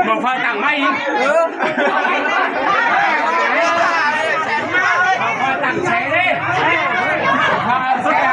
บอกพอต่างไม่พอต่างใช้ดิพอใช้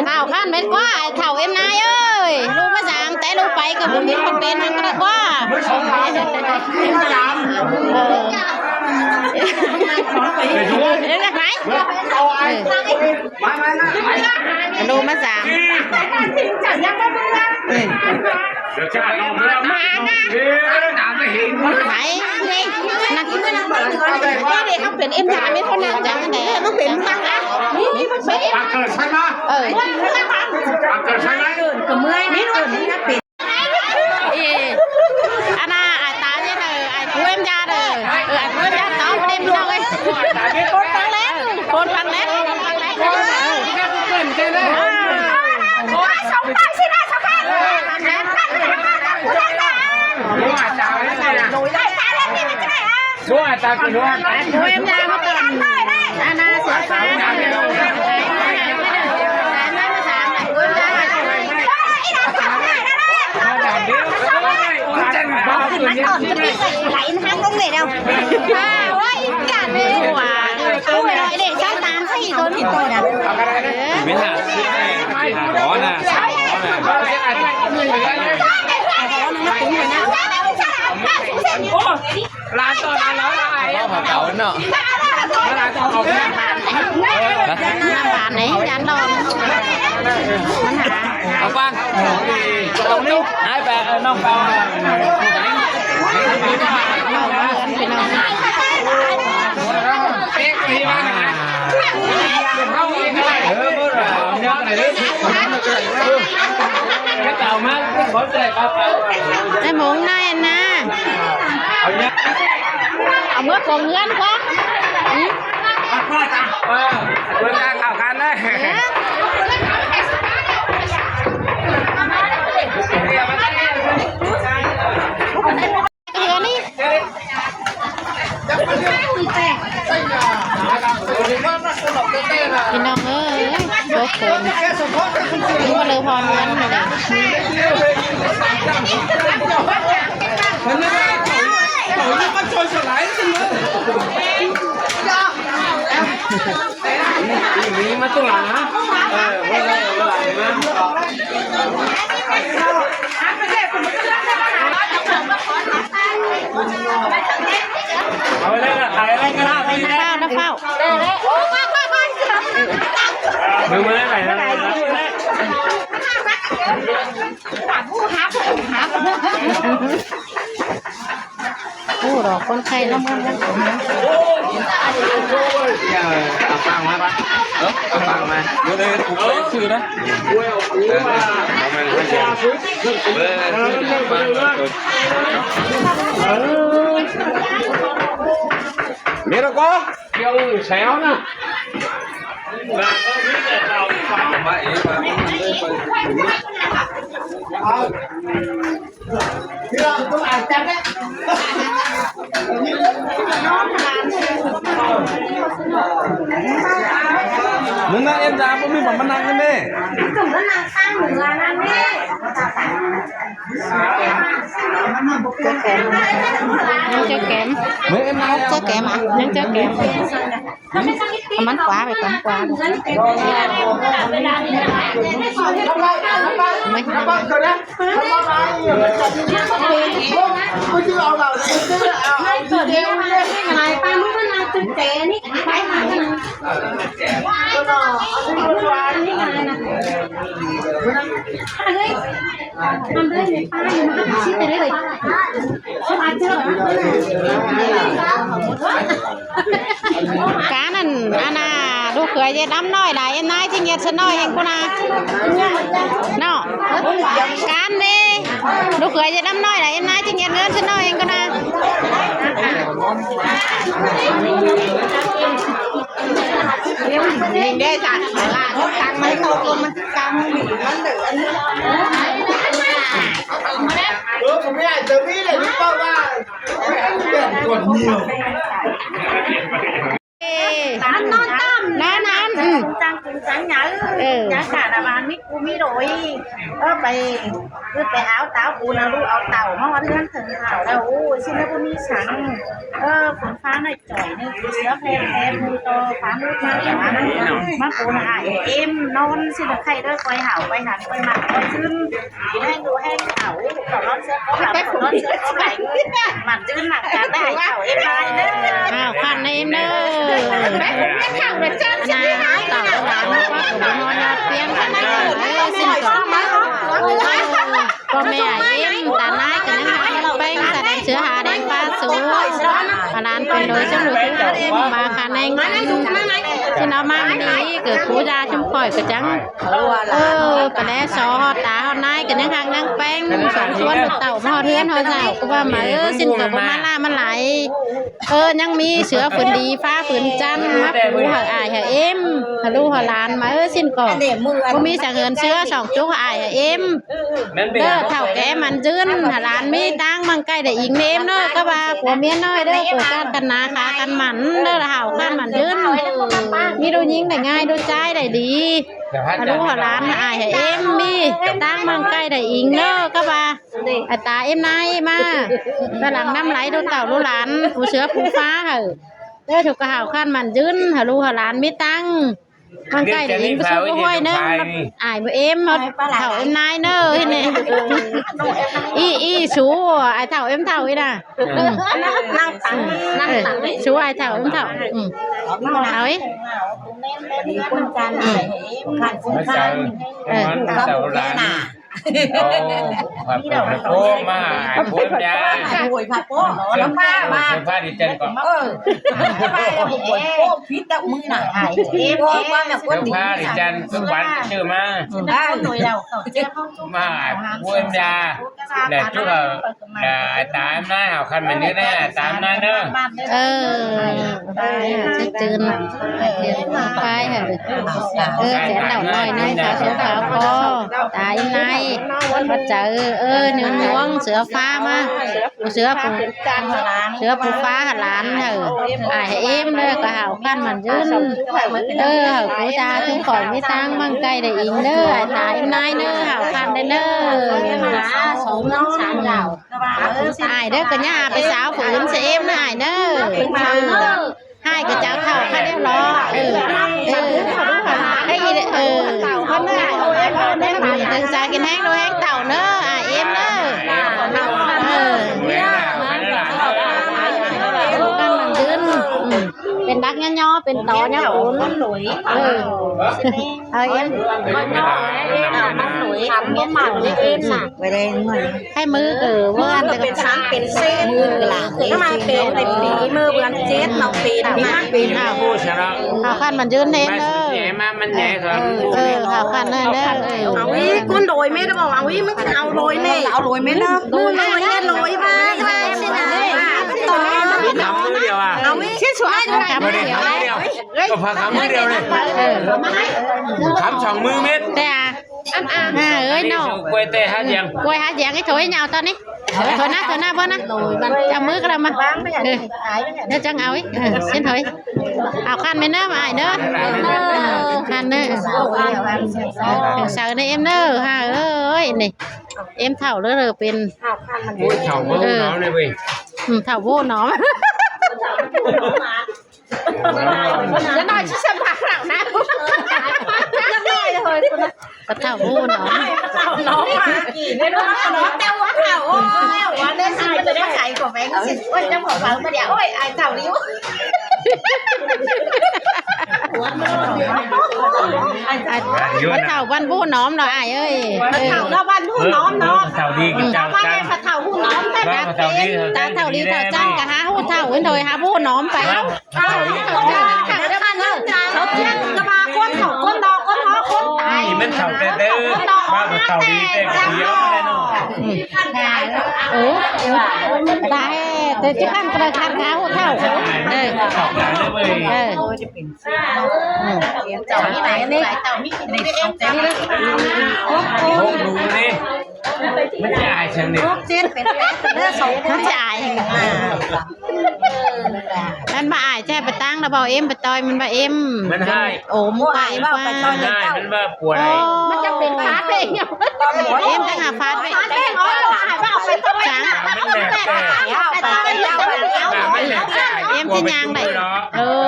thảo khăn mệt quá thảo em nay ơi lu mới giảm té lu bay cái bún biết không tên nó quá đấy là máy lu mới giảm máy đi để khôngเป็นem giảm mấy con nào chẳng để nóเป็นtăng áก็เมื่อยนะอันน่ะตาเนี่ยเลยไอ้ผู้เอ็มยาเลยไอ้ผู้เอ็มยาต่อประเด็นพี่น้องเลยคนฟังแล้วคนฟังแล้วสองตาสินะสองตาดูอาตาคือดูอาตา ผู้เอ็มยามาก่อนอันน่ะเสียฟ้าlại ăn không để đâu ơi cả này tôi phải nói để cho tán gì tôi thì tôi đã biết hả đó nè là tôi là nó lại phải cậu nó là tôi học bạn ấy dán đòn học quan hai bạn nông vào cái muốn này nè ông mất còn ngân quá quên ra khảo khăn đấyพี่น้องเอ้ยโชคคนนี่มาเลยพรเงินมาเลยนี่มาตัวหลังนะวันไหนนะ เอาไปเลยนะถ่ายอะไรก็ได้ น้ำเฝ้ามือมือไหนนะโอ้ดอกคนไข้น้ำมันยังผมนะ เอาฟังมาปะเอาฟังมาเดี๋ยวเลยถูกเลยชื่อนะเอามันไม่ใช่มีแล้วก็เดี๋ยวแซวนะมึงนั่งเอ็มจ้าผมมีผมมานั่งกันดิถึงก็นั่งข้างหนึ่งแล้วนะนี่ยังเจอแกม มึงเอ็มนั่ง เจอแกมอ่ะยังเจอแกมมันขวาไปก่อนขวาไม่เกิดเรื่องอะไรป้าลูกก็นั่งตึงเตะนี่ไปหากันก็รอนี่ไงนะเฮ้ยทำได้ไหมป้าอยู่มาชี้แต่ได้เลยป้าเจอ cá nè ana đu cười gì đắm nói lại em nói chứ nhiệt sân nói anh cô na nó cá đi đu cười gì đắm nói lại em nói chứ nhiệt ngân sân nói anh cô na nhìn đây cả là nó căng mấy câu luôn mà căng bị nó đượcผมไม่อยากจะมีเลยพี่ป้าว่าเปลี่ยนกดnhiều ăn non tâm non trang cũng trắng nhớ cả là bạn mít cu mít rồiไปไปเอาเต่าปูนะลูกเอาเต่ามาเลื่อนถึงเขาแล้วโอ้ชินะปูมีสังฝนฟ้าหน่อยจ่อยนึงเสือแพงมือโตฟ้ามืดมากอย่างนั้นมาปูนะเอ็มนอนสิเด็กใครด้วยคอยเห่าไปหันไปหมักไปขึ้นกินแห้งดูแห้งเห่าต่อร้อนเสื้อก็หลับร้อนเสื้อก็ไหลหมักจื้นหนักการได้เห่าเอ็มได้เด้อ nào khăn em ơi na tàu làm quá cũng ngon nhạt tiếng cả này xin có mẹ em ta nái cái những bánh ta đang chứa hà đang pha xuống hà lanเป็นโดยช่างดูที่มาค่ะในงานที่น้องมาดีเกิดผู้ยาชุ่มข่อยก็จังก็แล้วซอตาเขานายกันยังห่างนั่งแป้งสองส่วนเต่ามาเทือนเขาเจ้าก็ว่ามาสิ้นกับประมาณล่ามันไหลยังมีเสือฝืนดีฟ้าฝืนจันมาปูหาอายหาเอ็มหาลูหาลานมาสิ้นก่อนก็มีสังเหินเสือสองจุกอายหาเอ็มเท่าแกมันจื้นหาลานมีตังมังไก่ได้อิงเนมเนาะก็ว่าผัวเมียน้อยเด้อเกิดการกันนาขากันหมันเด้อเห่ากันหมันจื้นมีดูยิงได้ง่ายดูใจได้ดีหาลูหาลานหาอายหาเอ็มมีตังมังไก่ได้อิงเนาะก็ว่าไอ้ตาเอ็มนายมาก็หลังน้ำไหลดูเต่าดูหลานผู้เสือผู้ฟ้าเหรอเด้อถูกกระห่าวขั้นมันยืนหาลูหาหลานไม่ตั้งมันใกล้เดี๋ยวอิงไปสู้ก็ห้อยเนอะอายบ่เอ็มมาเถ่าเอ็มนายเนอะนี่อีชูไอเถ่าเอ็มเถ่าอีน่ะนั่งตังชูไอเถ่าเอ็มเถ่าเอาไอ้คนจันทร์ขันคนข้างผัดโป้มาโป้ยา หวยผัดโป้แล้วผ้ามา ผ้าดิเจนก่อน ผ้าแล้วหวยโป้พิษตะมือหน่ายเอ็มว่าแบบว่าดี ผ้าดิเจนทุกวันชื่อมา ได้หน่วยเราเขาเจ้าห้อง มาโป้ยาเด็กจุ๊กตามหน้าหาคันมันนี่แน่ตามหน้าเนอะจะจืนไปเหรอแสนเต่าน้อยนี่ขาเสือขาวคอตายในมาเจอเนื้อน้องเสือฟ้ามาเสือปูฟ้าหลานเหรอไอเอ็มเลยก็หาวขั้นมันยืนกูจะถึงก่อนไม่ตั้งมั่งไกลได้อิงเด้อไอตายนายเด้อหาวขั้นได้เด้อสองน้องสามเหล่าไอเด้อก็ย่าไปสาวฝืนเสียเอ็มนะไอเด้อให้กับเจ้าเท่าข้าเรียบร้อยให้คนเนอะตึงใจกินแห้งดูแห้งเต่าเนอะเอ็มเนอะกันมันยื รักย่อเป็นต่อเนี่ยคุณเอาเอ็ม มันหนุ่ยทำเนี่ยมันเอ็มน่ะไปได้เงิน ให้มือเมื่อแต่ เป็นชั้นเป็นเส้นมือหลังถ้ามาเป็นในปีมือเบือนเจ็ดเราเป็นมันเป็น พูดใช่ไหม ข่าวขันมันยืนเองเด้อ แย่มามันแย่ครับ ข่าวขันเด้อ เอาวิก้นโดยไม่ได้บอกเอาวิมันเอาโรยแม่เอาโรยไม่เลิกโรยแม่โรยมาใช่ไหมสินะต่อ ทำมือเดียวอ่ะ เอาวิชื่อช่วยด้วย ไม่ได้ทำมือเดียวก็พาทำมือเดียวเลยทำสองมือเม็ด แต่เอ้ยน้อง กล้วยเตะห้าอย่าง กล้วยหาแยงไอ้ถอยยาวตอนนี้ถอยหน้าบ่นะจับมือก็ได้มาเดี๋ยวจังเอาอีกเส้นถอยเอาขันไปเน้อมาไอ้เด้อขันเน้อเสาในเอ็มเด้อฮะเอ้ยนี่เอ็มเท่าเลยเป็น โอ้ยเฉามือน้องเลยเว้ย เท่าโว้หนอมแล้วหน่อยชิสัมผัสหลังนะยังไงเลยกระเท่าโว้หนอม น้องมากี่ไม่รู้ว่าน้องเต้าว่าเต่าโอ้ยวันนี้สิจะได้ไข่กว่าแบงค์สิโอ้ยจะบอกฟังมาเดี๋ยวโอ้ยไอ้เต่านิ้ว ไอ้เท่าบ้านผู้น้อมเนาะไอ้เอ้ย เต่าแล้ววันผู้น้องเนาะ เฉาดีกับเฉา ว่า จั ไง ง พระเต่าผู้น้องแต่ ว่าเฉาดี ตาเท่าดีเท่าจังกะหาผู้เท่าเว้นโดยหาผู้น้อมไป เต่าได้บ้านเนาะเขาเที่ยงกระบาคนเขาคนดอกคนหอคนตาย นี่มันเฉาเตะเตะว่าเฉาดีเตะกับเดียวไม่ได้เนาะ ตายแต่จะข้ามกระคันหาผู้เท่าเฉาได้ เฉาได้เลยเว้ย เต่าที่ไหนนี่เต่ามีกินได้เอ็มเต่านี่เลย โอ้ดูนี่มันจะอายเชิงนี่ เจ็ดเป็นเลือดสอง เขาจะอายมันมาอายแช่ไปตั้งแล้วเบาเอ็มไปต่อยมันมาเอ็มโอ้มไปว่า ได้มันว่าปวด มันจะเป็นฟาดเองเอ็มต้องหาฟาดไป ฟาดเองอ๋อเราหายว่าเอาไปต่อย จัง มันแหลกแต่ เอาไปต่อยเอาไปเอา ไม่แหลกแต่ เอ็มที่ยางไหน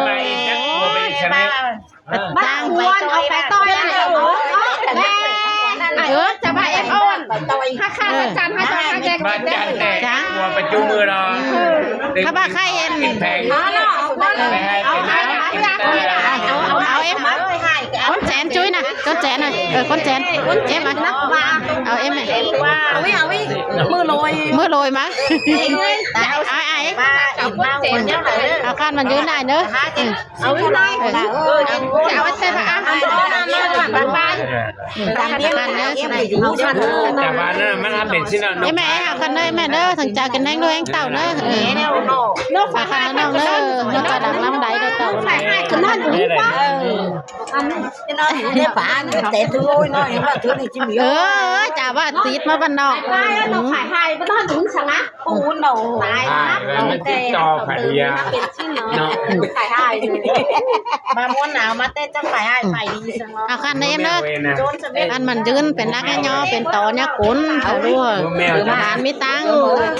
ไปแค่กลัวไปชนะ บ้านควรเอาไปต่อยเลยจะมาเอ็มอ้อนถ้าข้าจันให้จันให้แก บ้านจันแต่กลัวไปจูมือเรา ข้าบ้าใครเอ็ม แพง อ๋อเนาะเอาเอาเอ็มคนแสนช่วยนะคนแสนนะคนแสนเอ็มมาเอาเอ็มไหม เอาวิเอาวิมือลอย มือลอยมาเอาไอ้ เอาคนเนี้ยไหน เอาข้านมันยืนได้เนอะ เอาวิไลจะเอาไว้เส้นอ่ะเอาบ้านตามเนี้ยเอ็มอยู่ชั้น แต่บ้านนั้นมันทำเป็นชิ้นละน ไอ้ ก แม่เอาคันเนยแม่เด้อถึงจะกินแดงด้วยแองเต่าเนอะนกฝาคันน้องเนอะนกกระดังลำไดก็เต่า ขนาดนี้ว่าเนี่ยป่าแต่ถือโอ้ยน้อยว่าถือนี่จิมีจ่าว่าติดมาบ้านนอก เราขายไทยก็ต้องถึงชนะปูนเราตาย มันติดต่อขายยา เป็นชิ้นเนาะขายไทยมาม้วนหนาวมาเต้นจะขายไทยไฟดีจังเลย เอาคันเนมเนอะ โจนจะไม่ อันมันยืนเป็นนักย่อเป็นต่อเนี่ยกุนเขาด้วยอาหารมีตัง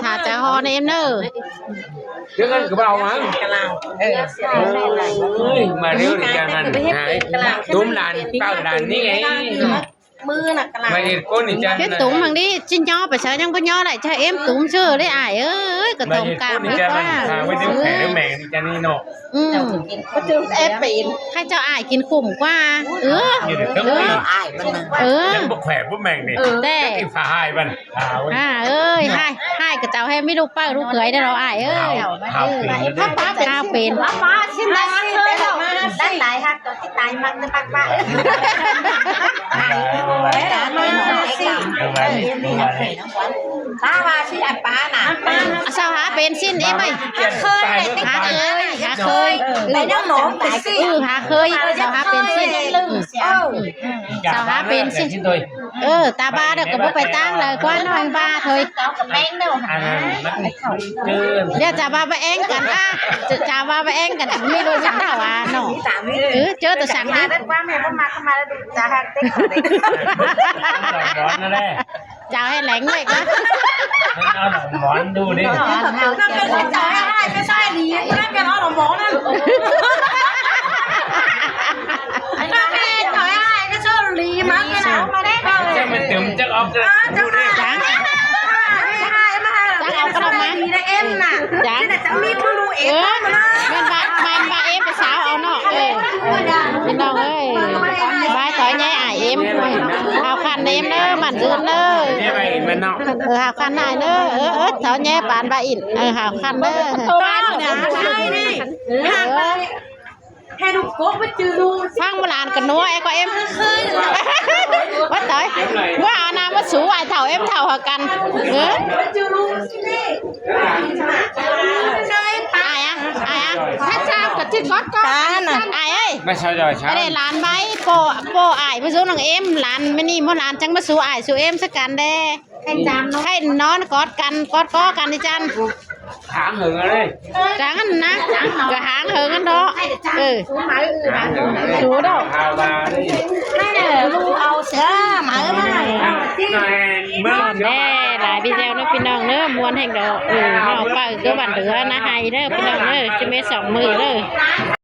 ชาจะฮอเนมเนอะ เรื่องนั้นกับเรามั้งมาเร็วดิจานันตุ้มหลานเก้าหลานนี่ไง มือน่ะกำลัง มาเห็นก้นดิจานัน cái tụng thằng đi xin nho phải sợ nhang có nho lại cho em tụng chưa đấy ải ơi cái มา tụng เห็นก้น cảm ดิ biết จานัน quá ไว้ดูแผลดูแมงดิจานี่เนาะ ก็จึงแอบปีน hay cho ải kín khủng quá อยู่เดี๋ยวต้องไป อ้ายมัน ยังบอกแผลพวกแมงนี่ đây อีฝาหายมันขาว ơi hai cái cháu hay mới đục bao đục cưới đây rồi ải ơi ขาวเป็น cao bền ป้าชิ้นนั้นเลยหรอด้านหลายฮักตัวที่ตายมันจะปักป้าป้าว่าที่อันป้าน่ะ sao hả bền xin em ơi เคย hả khơi ในน้ำหนองแต่สิ hả khơi sao hả bền xin sao hả bền xin ชิ้นตัว ta ba được có bố phải tang lời quá nó anh ba thôi แม่งเด้อ อันนั้นเกิน เดี๋ยวจะมาไปเองกันจะมาไปเองกันไม่รู้จักเท่าอ่ะน้องเจอแต่สั่ง มา นี่ ได้ว่าแม่ก็มาเข้ามาแล้วจะฮักเต็กเลย ร้อนนั่นแหละ จะให้แหลงเลยก็ เอาหนอนหมอนดูดิ นั่นเป็นคนจ่ายให้ไม่ใช่ดีนั่นเป็นเอาหมอนั่นนั่นเป็นจ่ายให้ก็ชอบลีมันก็เอามาได้ก็ จะมันตึมจะออกกันดูดิ จัง จะเอากระมังมีได้เอ็มน่ะจะมีผู้รู้เอ็มมา มันบาเอ็มไปสาว พี่น้องเอ้ยบายต่อยแย่เอ็มเอาคันเอ็มเด้อมันยืนเด้อ เนี่ยไปมันเนาะ เอาคันนายเด้อต่อยแย่ปานบาอินเอาคันเด้อ ให้ดูโก๊กไปจืดดู ฟังโบราณกันนัวไอ้ก็เอ็มว่าต่อยว่าเอาน้ำมาสูไอ้เท่าเอ็มเท่ากันจืดดูสิเน่ใช่ตายถ้าเจ้ากับที่ก๊อตก็ไอ้เอ้ย ไม่ใช่ใช่ ไม่ได้หลานไว้โปไอ้มาสู้น้องเอ็มหลานไม่นี่หลานจังมาสู้ไอ้สู้เอ็มสักกันเด้ให้จำให้นอนกอดกันดิจัน ถามหึงเลย จังกันนะก็หางเหิงกันเนาะสูดอก ข่าวมาดิ ไม่ได้ลูกเอาเสือหมาไม่ นายเมื่อ แน่หลายพี่เจ้าเนาะพี่น้องเนาะมวนแห่งดอกเฮาป้าก็บันเดือนะให้เด้อพี่น้องเด้อจะมี2 มือเด้อ